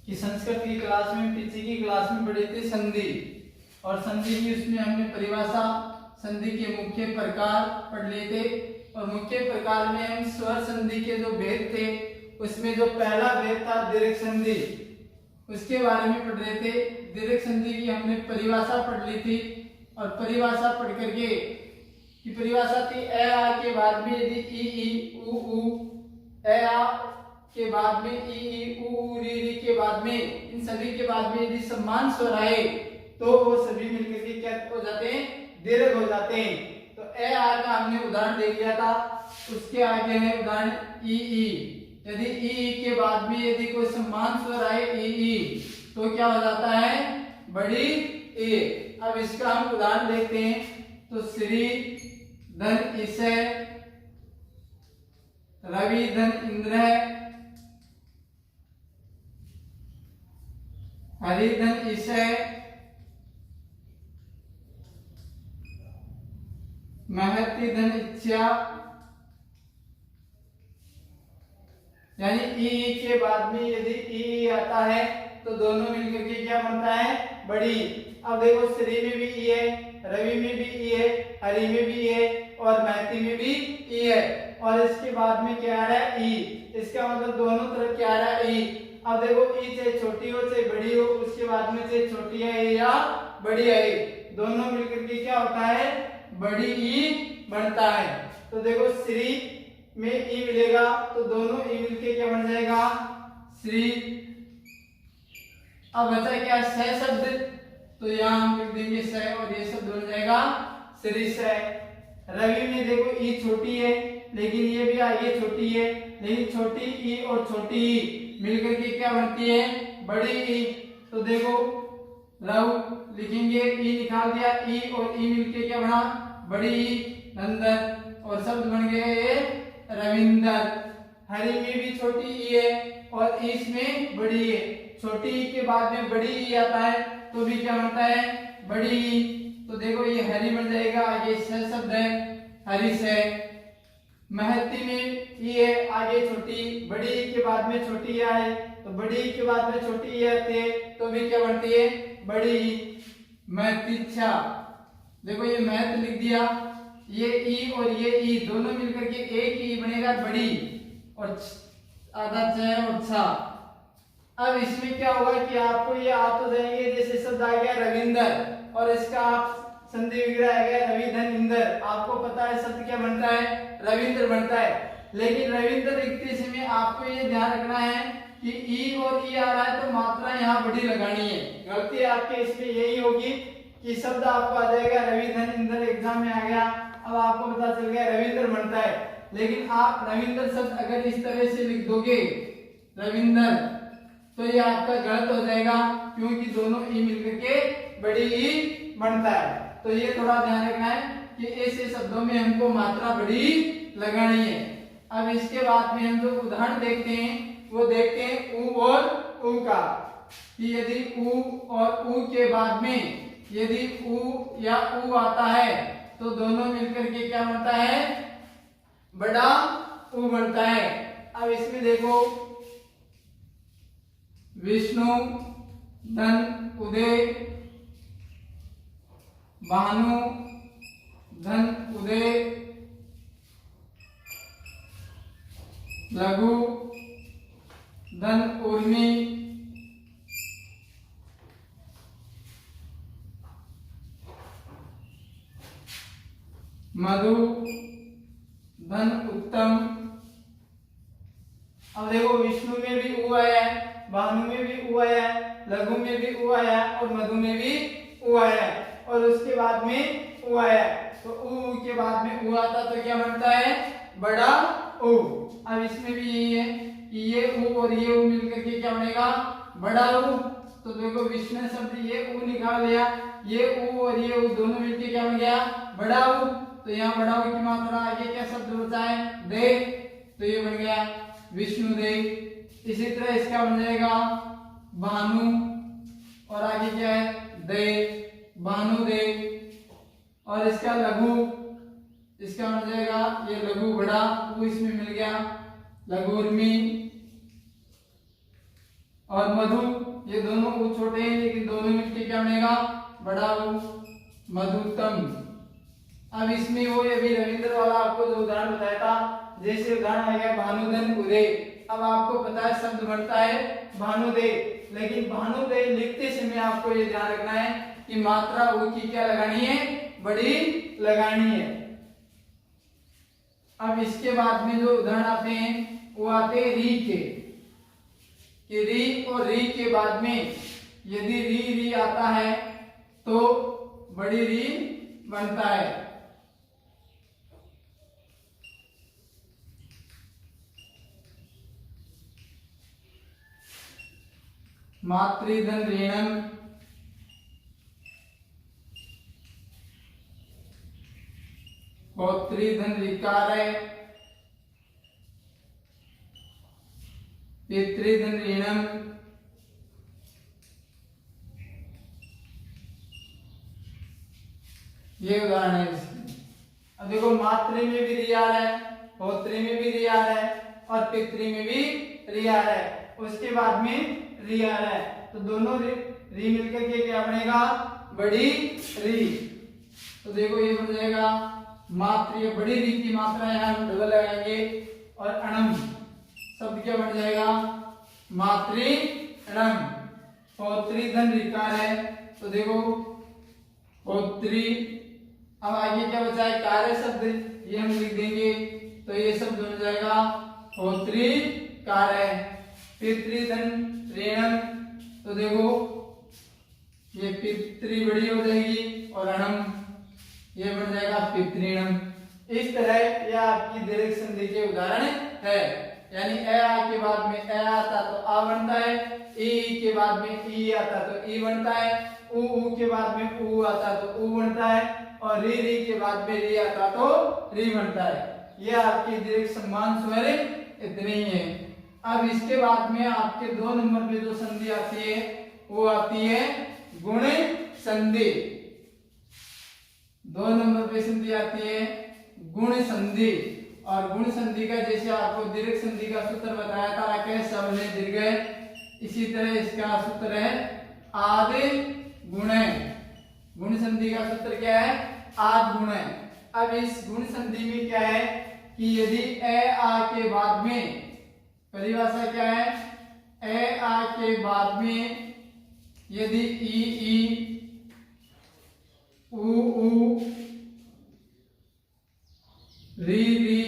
कि संस्कृत की क्लास में पीछे की क्लास में पढ़े थे संधि, और संधि की उसमें हमने परिभाषा, संधि के मुख्य प्रकार पढ़ लिए थे, और मुख्य प्रकार में हम स्वर संधि के जो भेद थे उसमें जो पहला भेद था दीर्घ संधि, उसके बारे में पढ़ रहे थे। दीर्घ संधि की हमने परिभाषा पढ़ ली थी, और परिभाषा पढ़ करके की परिभाषा थी ए आ के बाद में यदि ई उ ऊ, ए आ के बाद में ई उ री के बाद में, इन सभी के बाद में यदि समान स्वर आए तो वो सभी मिलकर के क्या हो जाते हैं, दीर्घ हो जाते हैं। तो ए आ का हमने उदाहरण दे दिया था। उसके आगे है उदाहरण ई। यदि ई के बाद में यदि कोई समान स्वर आए ई तो क्या हो जाता है, बड़ी ए। अब इसका हम उदाहरण देखते हैं। तो श्री धन इसे, रवि धन इंद्र, हरि धन इसे, महति धन इच्छा। यानी ई के बाद में यदि ई आता है तो दोनों मिलकर के क्या बनता है, बड़ी। अब देखो श्री में भी ई है, रवि में भी ई है, हरि में भी ई है, और महति में भी ई है, और इसके बाद में क्या आ रहा है, ई। इसका मतलब दोनों तरफ क्या आ रहा है, ई। अब देखो ई चाहे छोटी हो चाहे बड़ी हो, उसके बाद में चाहे छोटी है या बड़ी है, दोनों मिलकर के क्या होता है, बड़ी ई बनता है। तो देखो श्री में ई मिलेगा तो दोनों ई मिलके क्या बन जाएगा, श्री। अब बचा क्या, स शब्द, तो यहाँ हम लिख देंगे स, और ये शब्द बन जाएगा श्री स। रवि में देखो ई छोटी है लेकिन ये भी आगे छोटी है, लेकिन छोटी ई और छोटी ई मिलकर के क्या बनती है, बड़ी ई। तो देखो रव लिखेंगे, ई निकाल दिया, ई और ई मिलके क्या बना, बड़ी ई, नंदन, और शब्द बन गए रविंदर। हरि में भी छोटी ई है और इसमें बड़ी है। छोटी ई के बाद में बड़ी ई आता है तो भी क्या बनता है, बड़ी ई। तो देखो ये हरि बन जाएगा, आगे स शब्द है, हरि से। महति में ई है, आगे छोटी, बड़ी ई के बाद में छोटी ई है, तो बड़ी ई के बाद में छोटी ई आती है तो भी क्या बनती है, बड़ी ई। महतिच्छा, देखो ये महत लिख दिया, ये ई और ये ई दोनों मिलकर के एक ई बनेगा, बड़ी, और आधा छ और छा। अब इसमें क्या होगा कि आपको ये आ तो जाएंगे, जैसे शब्द आ गया रविंदर, और इसका आप संधि विग्रह आ गया रवि धन इंदर। आपको पता है शब्द क्या बनता है, रविंद्र बनता है। लेकिन रविंद्र लिखते समय आपको ये ध्यान रखना है कि ई और ई आ रहा है तो मात्रा यहाँ बड़ी लगानी है। गलती आपके इसमें यही होगी कि शब्द आपको आ जाएगा रवि धन इंदर, एग्जाम में आ गया, अब आपको पता चल गया रविंद्र बनता है। लेकिन आप रविंद्र शब्द अगर इस तरह से लिख दोगे रविंदर, तो ये आपका गलत हो जाएगा, क्योंकि दोनों ई मिलकर के बड़ी ई बनता है। तो ये थोड़ा ध्यान रखना है कि ऐसे शब्दों में हमको मात्रा बड़ी लगानी है। अब इसके बाद में हम जो उदाहरण देखते हैं वो देखते हैं ऊ और ऊ का, कि यदि ऊ और ऊ के बाद में यदि ऊ या ऊ आता है तो दोनों मिलकर के क्या बनता है, बड़ा ऊ बनता है। अब इसमें देखो विष्णु धन उदय, भानु धन उदय, लघु धन उर्मी, मधु धन उत्तम। अब देखो विष्णु में भी ऊ आया है, भानु में भी ऊ आया है, लघु में भी ऊ आया है, और मधु में भी ऊ आया है, और उसके बाद में ऊ आया है। तो ऊ के बाद में ऊ आता तो क्या बनता है, बड़ा ऊ। अब इसमें भी यही है कि ये ऊ और ये ऊ मिलकर के क्या बनेगा, बड़ा ऊ। तो देखो विष्णु शब्द ये ऊ निकाल लिया, ये ऊ और ये ऊ दोनों मिलकर क्या बन गया, बड़ा ऊ। तो यहाँ बड़ा ऊ की मात्रा आगे क्या शब्द बचा है, दे, तो ये बन गया विष्णु दे। इसी तरह इसका बन जाएगा भानु, और आगे क्या है, दे, भानु दे। और इसका लघु, इसका बन जाएगा ये लघु बड़ा, वो इसमें मिल गया लघु उर्मी, और मधु, ये दोनों ऊ छोटे हैं लेकिन दोनों मिलके क्या बनेगा, बड़ा ऊ, मधुतम। अब इसमें वो अभी रविंद्र वाला आपको जो उदाहरण बताया था, जैसे उदाहरण आ गया भानुधन उदय। अब आपको पता है शब्द बनता है भानुदय, लेकिन भानुदय लिखते समय आपको ये ध्यान रखना है कि मात्रा ऊ की क्या लगानी है, बड़ी लगानी है। अब इसके बाद में जो उदाहरण आते हैं वो आते हैं री के, कि री और री के बाद में यदि री री आता है तो बड़ी री बनता है। मातृधन ऋणम, पौत्रीधन ऋकार है, पितृधन ऋणम, ये उदाहरण है इसके। अब देखो मातृ में भी री आ रहा है, पौत्री में भी री आ रहा है और पितृ में भी री आ रहा है, उसके बाद में री आ रहा है, तो दोनों री मिलकर के क्या बनेगा, बड़ी री। तो देखो ये बन जाएगा मात्र, ये बड़ी री की मात्रा यहाँ हम डबल लगाएंगे और अणम शब्द क्या बन जाएगा, मातृ अणम। पौत्री धन ऋकार है, तो देखो पौत्री। अब आगे क्या बचा है, कार्य शब्द, ये हम लिख देंगे, तो ये शब्द बन जाएगा पौत्री कार्य। पितृधन ऋणम, तो देखो ये पितृ बड़ी हो जाएगी और अणम ये बन जाएगा पितृणम। इस तरह यह आपकी दीर्घ संधि के उदाहरण है। यानी ए आ के बाद में ए आता तो आ बनता है, ई के बाद में ई आता तो ई बनता है, ऊ के बाद में ऊ आता तो ऊ बनता है, और री री के बाद में री आता तो री बनता है। यह आपकी दीर्घ समान स्वर इतने ही है। अब इसके बाद में आपके 2 नंबर पे जो संधि आती है वो आती है गुण संधि। 2 नंबर पे संधि आती है गुण संधि, और गुण संधि का जैसे आपको दीर्घ संधि का सूत्र बताया था कि सबने दीर्घ, इसी तरह इसका सूत्र है आदि गुण। गुण संधि का सूत्र क्या है, आदि गुण। अब इस गुण संधि में क्या है कि यदि ए आ के बाद में, परिभाषा क्या है, ए आ के बाद में यदि ई ऊ री री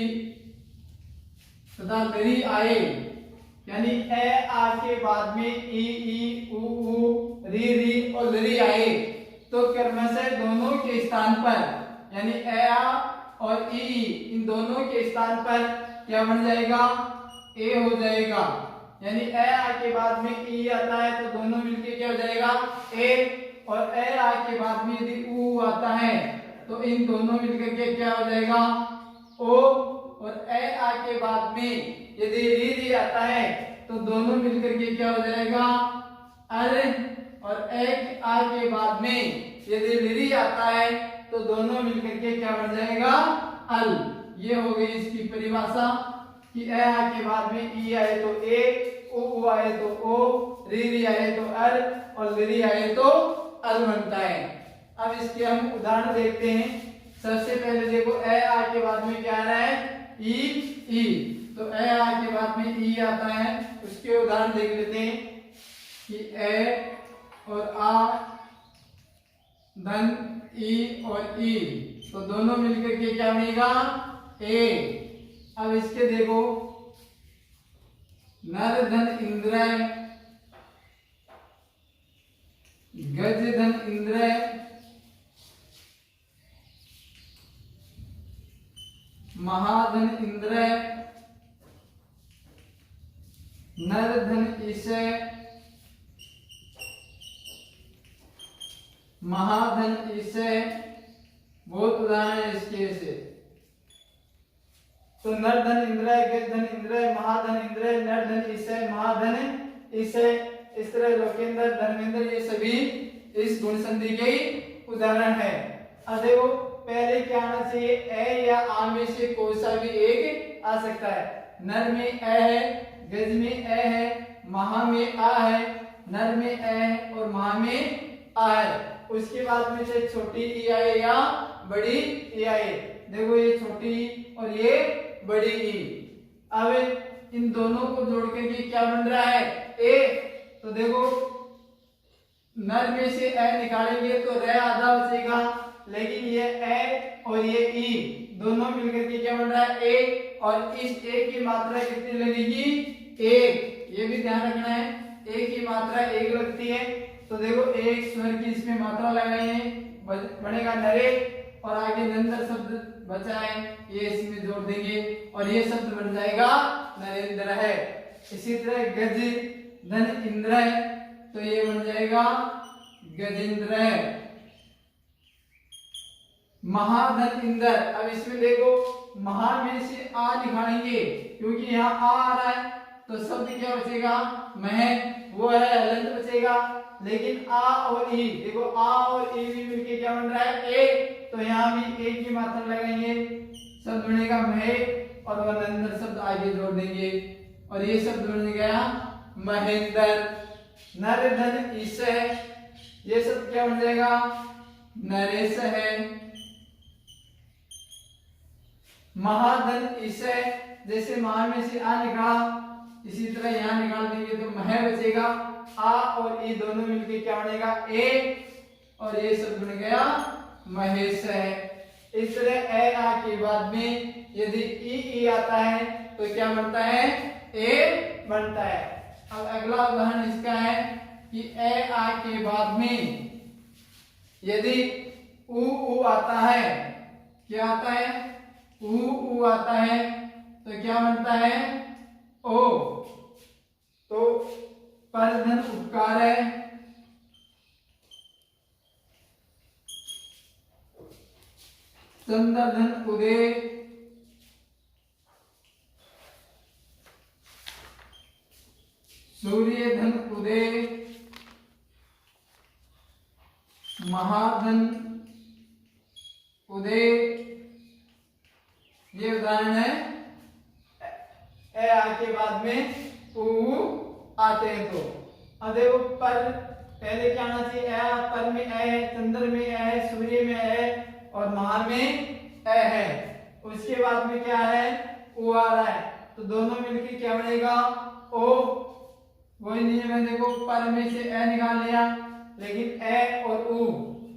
तथा लरी आए, यानी ए आ के बाद में ई ऊ री री और लरी आए, तो क्रमशः दोनों के स्थान पर, यानी ए आ और ई इन दोनों के स्थान पर क्या बन जाएगा, ए हो जाएगा। यानी ए आ के बाद में ई आता है तो दोनों मिलके क्या हो जाएगा, ए, और ए आ के बाद में यदि ऊ आता है तो इन दोनों मिलकर के क्या हो जाएगा, ओ, और ए आ के बाद में यदि री री आता है तो दोनों मिलकर के क्या हो जाएगा, अर, और ए आ के बाद में यदि लिरी आता है तो दोनों मिलकर के क्या बन जाएगा, अल। ये हो गई इसकी परिभाषा कि ए आ के बाद में ई आए तो ए, ऊ आए तो ओ, री आए तो अर, और लिरी आए तो अल बनता है। अब इसके हम उदाहरण देखते हैं। सबसे पहले देखो ए आ के बाद में क्या आ रहा है, ई, तो ए आ के बाद में ई आता है, उसके उदाहरण देख लेते हैं कि ए और आ धन ई और ई, तो दोनों मिलकर के क्या बनेगा, ए। अब इसके देखो नर धन इंद्र, गज धन इंद्र, महाधन इंद्र, नर धन ईशय, महाधन ईशय, बहुत उदाहरण है इसके से। तो नर धन इंद्र, गज धन इंद्र, महाधन इंद्र, नर धन ईशय, महाधन ईशय, इस तरह लोकेंद्र, धर्मेंद्र, ये सभी इस गुण संधि के उदाहरण है। अब देखो पहले क्या आना चाहिए, ए या आ में से कोई सा भी एक आ सकता है। नर में ए है, गज में ए है, महा में आ है, नर में ए है और महा में आ है। उसके बाद में से छोटी ई आए या बड़ी ई आए। देखो ये छोटी ई और ये बड़ी ई। अब इन दोनों को जोड़ के क्या बन रहा है, ए। तो देखो नर में से ए निकालेंगे तो रे आधा बचेगा, लेकिन ये ए और ये ई दोनों मिलकर के क्या बन रहा है, ए। और इस ए की मात्रा कितनी लगेगी, एक। ये भी ध्यान रखना है, ए की मात्रा एक लगती है। तो देखो एक स्वर की इसमें मात्रा लगाई है, बनेगा नरे, और आगे नंदर शब्द बचा है, ये इसमें जोड़ देंगे और ये शब्द बन जाएगा नरेंद्र है। इसी तरह गज धन इंद्र है, तो ये बन जाएगा गजेंद्र है। महाधन इंद्र। अब इसमें देखो महा में से आ निकालेंगे, क्योंकि यहाँ आ रहा है तो शब्द क्या बचेगा, मह, वो है हलंत बचेगा। लेकिन आ और ई, देखो आ और ई भी मिलके क्या बन रहा है, ए। तो यहाँ भी ए की मात्रा लगाएंगे, शब्द बनेगा मह, और वह नंदर शब्द आगे जोड़ देंगे और ये शब्द बन गया महेंद्र। नर धन ईश है, ये शब्द क्या बन जाएगा, नरेश है। महाधन ईश है, जैसे महा में से आ निकाला, इसी तरह यहाँ निकाल देंगे तो मह बचेगा। आ और ई दोनों मिलके क्या बनेगा, ए, और ये शब्द बन गया महेश है। इस तरह ए आ के बाद में यदि ई आता है तो क्या बनता है, ए बनता है। अब अगला उदाहरण इसका है कि ए आ के बाद में यदि उ आता है, क्या आता है, उ आता है, तो क्या बनता है, ओ। तो परधन उपकार है, चंद्रधन उदय, सूर्य धन उदय, महाधन उदय। ये उदाहरण है ए आ के बाद में उ आते हैं। तो अब देखो पर पहले क्या आना चाहिए, ए, पर में ए है, चंद्र में ए है, सूर्य में ए है और महा में ए है। उसके बाद में क्या है, उ आ रहा है, तो दोनों मिलके क्या बनेगा, ओ। वही नियम है, देखो पर में से ए निकाल लिया, लेकिन ए और उ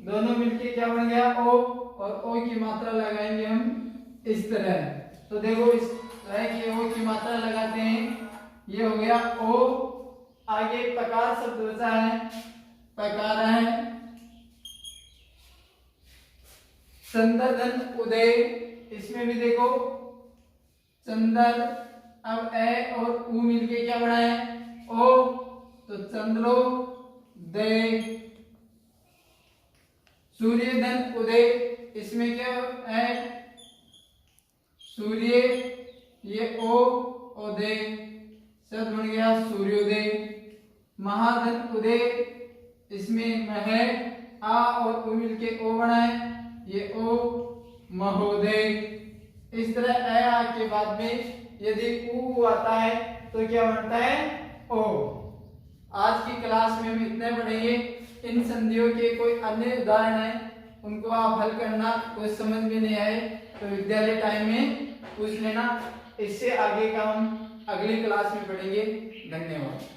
दोनों मिलके क्या बन गया, ओ, और ओ की मात्रा लगाएंगे हम इस तरह। तो देखो इस तरह की ओ की मात्रा लगाते हैं, ये हो गया ओ। आगे पकार शब्द बचा है, पकार है, चंद्रधन उदय। इसमें भी देखो चंद्र, अब ए और उ मिलके क्या बना है, ओ, तो चंद्रोदय। सूर्यधन उदय, इसमें क्या है, सूर्य, ये ओ, उदय, शब्द बन गया सूर्योदय। महाधन उदय, इसमें मह, आ और उ मिलके ओ बना है, ये ओ, महोदय। इस तरह ए आ के बाद में यदि उ आता है तो क्या बनता है, ओ। आज की क्लास में हम इतने पढ़ेंगे। इन संधियों के कोई अन्य उदाहरण है, उनको आप हल करना, कुछ समझ में नहीं आए तो विद्यालय टाइम में पूछ लेना। इससे आगे का हम अगली क्लास में पढ़ेंगे। धन्यवाद।